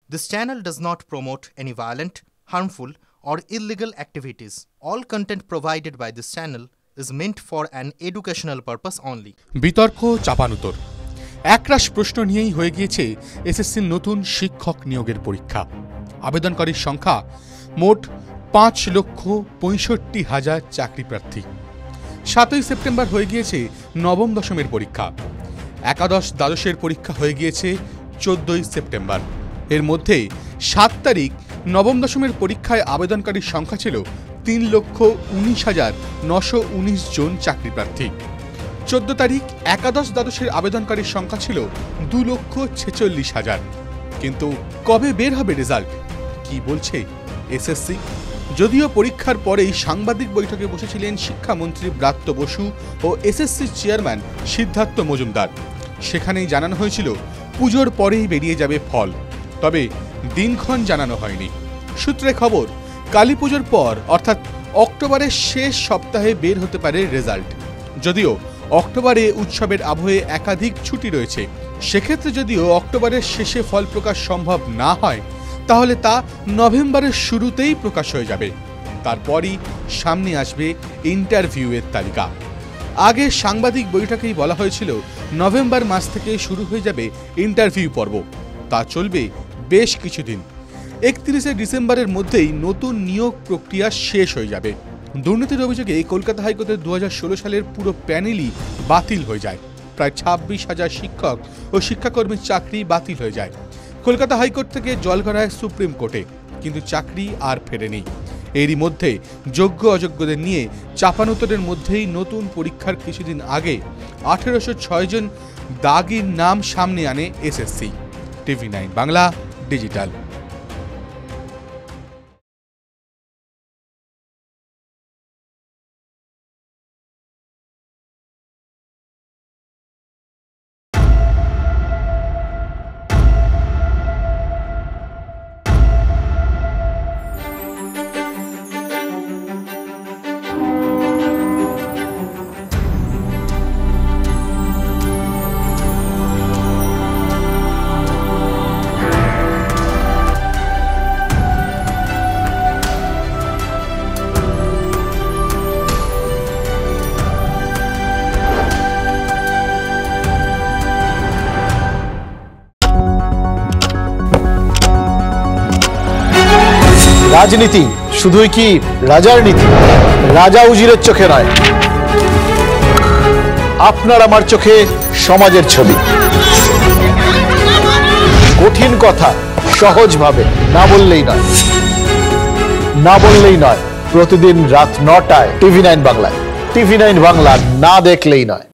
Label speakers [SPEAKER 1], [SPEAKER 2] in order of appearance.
[SPEAKER 1] This channel does not promote any violent, harmful, or illegal activities. All content provided by this channel is meant for an educational purpose only.
[SPEAKER 2] বিতর্ক চাপানুতর একরাশ প্রশ্ন নিয়েই হয়ে গিয়েছে এসএসসির নতুন শিক্ষক নিয়োগের পরীক্ষা। আবেদনকারীর সংখ্যা মোট 5,65,000 চাকরি প্রার্থী। 7ই সেপ্টেম্বর হয়ে গিয়েছে নবম দশমের পরীক্ষা। একাদশ দ্বাদশের পরীক্ষা হয়ে গিয়েছে 14ই সেপ্টেম্বর। এর মধ্যে 7 তারিখ নবম দশমের পরীক্ষায় আবেদনকারীর সংখ্যা ছিল 3,19,919 জন চাকরি প্রার্থী। 14 তারিখ একাদশ দ্বাদশের আবেদনকারীর সংখ্যা ছিল 2,46,000। কিন্তু কবে বের হবে রেজাল্ট, কি বলছে এসএসসি? যদিও পরীক্ষার পরেই সাংবাদিক বৈঠকে বসেছিলেন শিক্ষামন্ত্রী ব্রাত্য বসু ও এসএসসির চেয়ারম্যান সিদ্ধার্থ মজুমদার। সেখানেই জানানো হয়েছিল পুজোর পরেই বেরিয়ে যাবে ফল, তবে দিনক্ষণ জানানো হয়নি। সূত্রে খবর, কালী পুজোর পর অর্থাৎ অক্টোবরের শেষ সপ্তাহে বের হতে পারে রেজাল্ট। যদিও অক্টোবরে উৎসবের আবহে একাধিক ছুটি রয়েছে, সেক্ষেত্রে যদিও অক্টোবরের শেষে ফল প্রকাশ সম্ভব না হয়, তাহলে তা নভেম্বরের শুরুতেই প্রকাশ হয়ে যাবে। তারপরই সামনে আসবে ইন্টারভিউয়ের তালিকা। আগে সাংবাদিক বৈঠকেই বলা হয়েছিল নভেম্বর মাস থেকে শুরু হয়ে যাবে ইন্টারভিউ পর্ব। তা চলবে বেশ কিছুদিন। 31শে ডিসেম্বরের মধ্যেই নতুন নিয়োগ প্রক্রিয়া শেষ হয়ে যাবে। দুর্নীতির অভিযোগে কলকাতা হাইকোর্টের 2016 সালের পুরো প্যানেলই বাতিল হয়ে যায়। প্রায় 26,000 শিক্ষক ও শিক্ষাকর্মীর চাকরি বাতিল হয়ে যায়। কলকাতা হাইকোর্ট থেকে জল গড়ায় সুপ্রিম কোর্টে, কিন্তু চাকরি আর ফেরেনি। এরই মধ্যে যোগ্য অযোগ্যদের নিয়ে চাপানুতরের মধ্যেই নতুন পরীক্ষার কিছুদিন আগে 1806 জন দাগির নাম সামনে আনে এসএসসি। TV9 Bangla digital.
[SPEAKER 3] রাজনীতি শুধুই কি রাজার নীতি? রাজা উজিরের চোখে নয়, আপনার আমার চোখে সমাজের ছবি। কঠিন কথা সহজভাবে না বললেই নয়। প্রতিদিন রাত 9টায় TV9 বাংলায়। TV9 বাংলা না দেখলেই নয়।